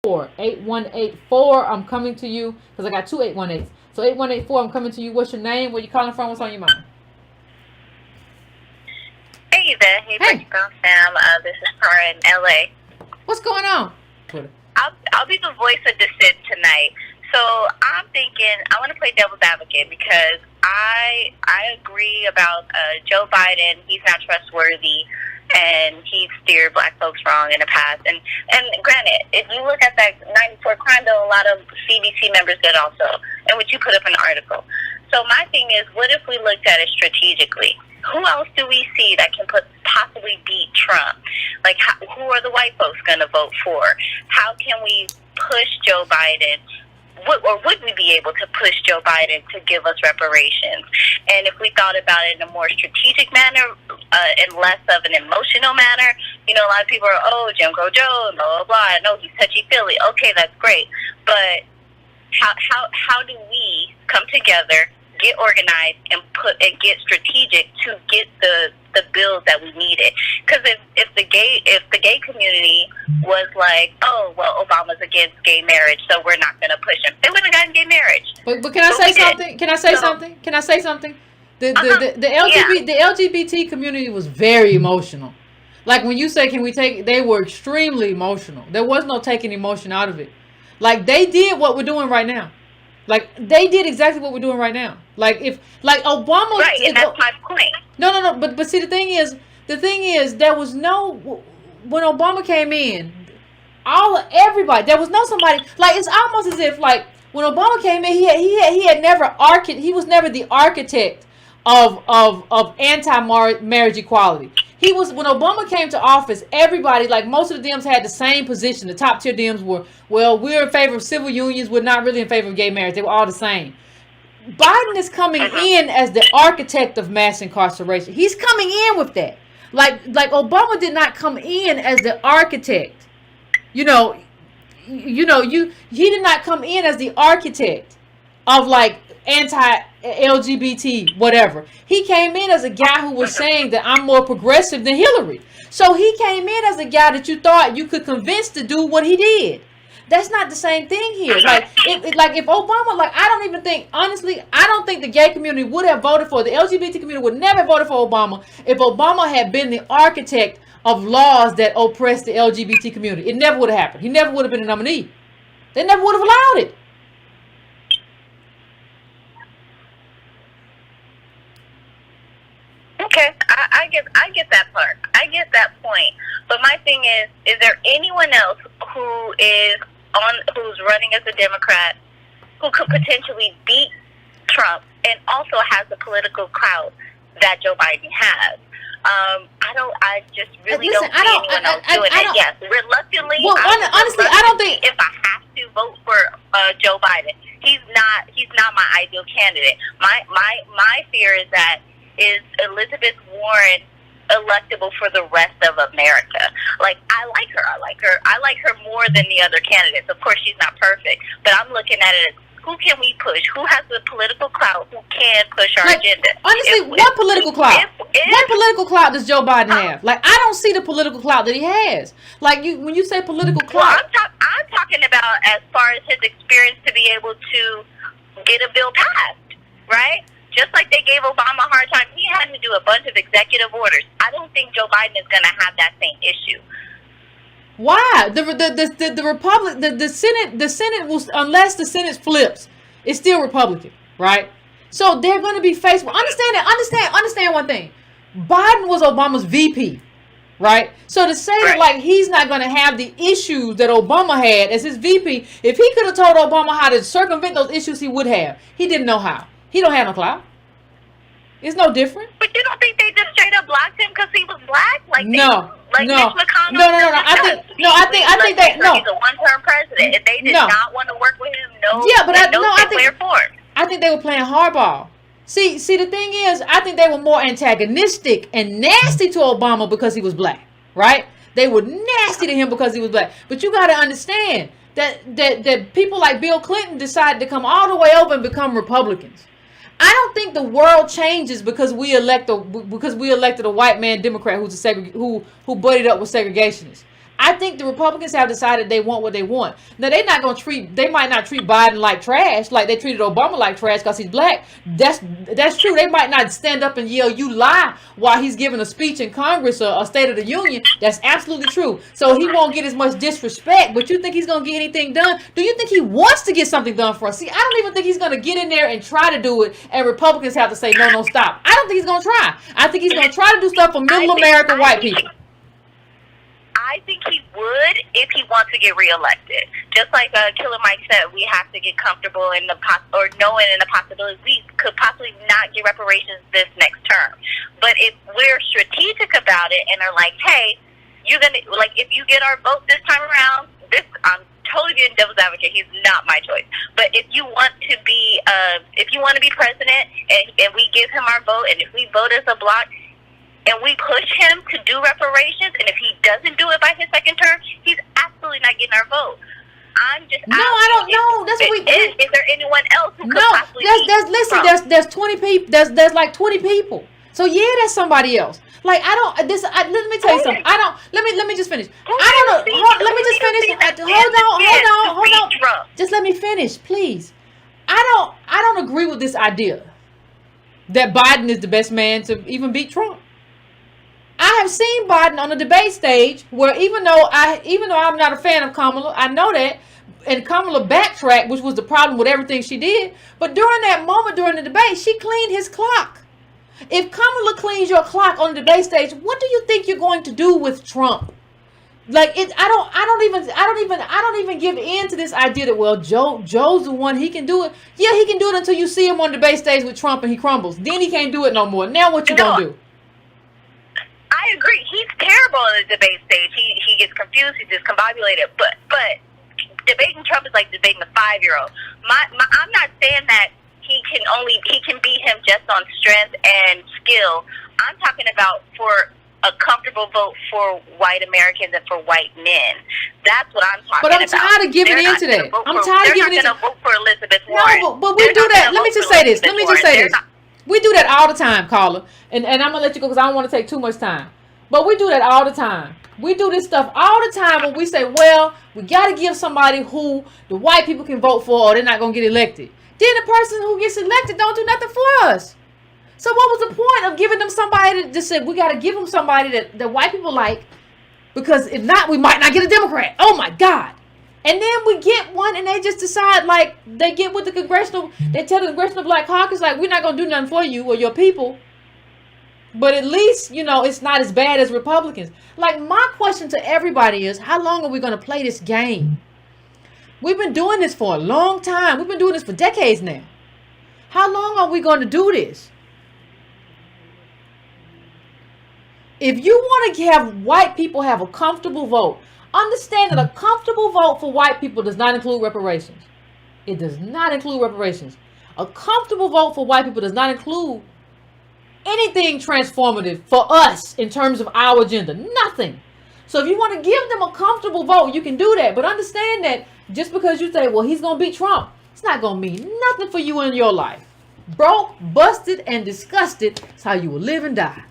8184. I'm coming to you because I got two 818s. So 8184, I'm coming to you. What's your name? Where you calling from? What's on your mind? Hey, Yvette. Hey, Hey. Sam. This is Tara in LA. What's going on? I'll be the voice of dissent tonight. So I'm thinking I want to play devil's advocate because I agree about Joe Biden. He's not trustworthy, and he steered black folks wrong in the past. And granted, if you look at that 94 crime bill, a lot of CBC members did also, and which you put up in the article. So my thing is, what if we looked at it strategically? Who else do we see that can possibly beat Trump? Like, who are the white folks going to vote for? How can we push Joe Biden? Or would we be able to push Joe Biden to give us reparations? And if we thought about it in a more strategic manner and less of an emotional manner, you know, a lot of people are, oh, Jim Crow Joe, and blah, blah, blah. I know he's touchy-feely. Okay, that's great. But how do we come together, get organized, and get strategic to get the bills that we needed? Because if the gay community was like, oh well, Obama's against gay marriage, so we're not going to push him, they wouldn't have gotten gay marriage. But can I say something? Can I say something? Can I say something? The LGBT community was very emotional. Like when you say, can we take? They were extremely emotional. There was no taking emotion out of it. Like they did what we're doing right now. Like they did exactly what we're doing right now. Like Obama, right? And that's my point. No. But see, the thing is, there was no when Obama came in, everybody there was no somebody like it's almost as if like when Obama came in, he had never he was never the architect of anti-marriage equality. He was when Obama came to office. Everybody, like most of the Dems, had the same position. The top tier Dems were, well, we're in favor of civil unions. We're not really in favor of gay marriage. They were all the same. Biden is coming in as the architect of mass incarceration. He's coming in with that. Like Obama did not come in as the architect. He did not come in as the architect of like anti-LGBT whatever. He came in as a guy who was saying that I'm more progressive than Hillary. So he came in as a guy that you thought you could convince to do what he did. That's not the same thing here. Like if Obama, like I don't even think, honestly, I don't think the gay community would have voted for, the LGBT community would never have voted for Obama if Obama had been the architect of laws that oppress the LGBT community. It never would have happened. He never would have been a nominee. They never would have allowed it. Okay, I get that part. I get that point. But my thing is there anyone else who's running as a Democrat who could potentially beat Trump and also has the political clout that Joe Biden has? I just really don't see anyone else doing it. Yes, reluctantly. Well, honestly, I don't think if I have to vote for Joe Biden, he's not my ideal candidate. My fear is that is Elizabeth Warren electable for the rest of America? Like I like her more than the other candidates. Of course, she's not perfect, but I'm looking at it as who can we push? Who has the political clout? Who can push our agenda? Honestly, what political clout? What political clout does Joe Biden have? Like, I don't see the political clout that he has. Like, when you say political clout, I'm talking about as far as his experience to be able to get a bill passed, right? Just like they gave Obama a hard time, he had to do a bunch of executive orders. I don't think Joe Biden is going to have that same issue. Why? The Senate will, unless the Senate flips, it's still Republican, right? So they're going to be faced with, understand one thing. Biden was Obama's VP, right? So to say that like he's not going to have the issues that Obama had as his VP, if he could have told Obama how to circumvent those issues, he would have. He didn't know how. He don't have no clout. It's no different. But you don't think they just straight up blocked him because he was black? Like no. Mitch McConnell. No. I think that no. He's a one-term president. If they did not want to work with him, I think they were playing hardball. See, the thing is, I think they were more antagonistic and nasty to Obama because he was black, right? They were nasty to him because he was black. But you got to understand that people like Bill Clinton decided to come all the way over and become Republicans. I don't think the world changes because we elected a white man Democrat who buddied up with segregationists. I think the Republicans have decided they want what they want. Now they might not treat Biden like trash, like they treated Obama like trash because he's black. That's true. They might not stand up and yell, "You lie," while he's giving a speech in Congress or a State of the Union. That's absolutely true. So he won't get as much disrespect. But you think he's gonna get anything done? Do you think he wants to get something done for us? See, I don't even think he's gonna get in there and try to do it. And Republicans have to say, "No, no, stop." I don't think he's gonna try. I think he's gonna try to do stuff for middle American white people. I think he would if he wants to get reelected. Just like Killer Mike said, we have to get comfortable in knowing in the possibility we could possibly not get reparations this next term. But if we're strategic about it and are like, hey, you're gonna like if you get our vote this time around, I'm totally being devil's advocate. He's not my choice. But if you want to be president and we give him our vote, and if we vote as a bloc, and we push him to do reparations, and if he doesn't do it by his second term, he's absolutely not getting our vote. I'm just no, I don't know. That's what we is there anyone else who could possibly there's 20 people. There's like 20 people. So yeah, that's somebody else. Like let me tell you something. Let me just finish. I don't know. Let me just finish. Hold on. Just let me finish, please. I don't agree with this idea that Biden is the best man to even beat Trump. I have seen Biden on the debate stage where even though I'm not a fan of Kamala, I know that, and Kamala backtracked, which was the problem with everything she did. But during that moment during the debate, she cleaned his clock. If Kamala cleans your clock on the debate stage, what do you think you're going to do with Trump? Like I don't even give in to this idea that, well, Joe's the one, he can do it. Yeah, he can do it until you see him on the debate stage with Trump and he crumbles. Then he can't do it no more. Now what you gonna do? I agree. He's terrible on the debate stage. He gets confused. He's discombobulated. But debating Trump is like debating a 5-year-old. I'm not saying that he can beat him just on strength and skill. I'm talking about for a comfortable vote for white Americans and for white men. That's what I'm talking about. But I'm tired of giving into that. I'm tired of giving into that. They're not going to vote for Elizabeth Warren. No, but we do that. Let me just say this. We do that all the time, Carla. And I'm going to let you go because I don't want to take too much time. But we do that all the time. We do this stuff all the time when we say, well, we got to give somebody who the white people can vote for or they're not going to get elected. Then the person who gets elected don't do nothing for us. So what was the point of giving them somebody that just said, we got to give them somebody that white people like, because if not, we might not get a Democrat. Oh, my God. And then we get one and they just decide, like, they get with they tell the Congressional Black Caucus, like, we're not going to do nothing for you or your people. But at least, it's not as bad as Republicans. Like, my question to everybody is, how long are we going to play this game? We've been doing this for a long time. We've been doing this for decades now. How long are we going to do this? If you want to have white people have a comfortable vote, understand that a comfortable vote for white people does not include reparations. It does not include reparations. A comfortable vote for white people does not include anything transformative for us in terms of our agenda. Nothing. So if you want to give them a comfortable vote, you can do that. But understand that just because you say, well, he's going to beat Trump, it's not going to mean nothing for you in your life. Broke, busted, and disgusted is how you will live and die.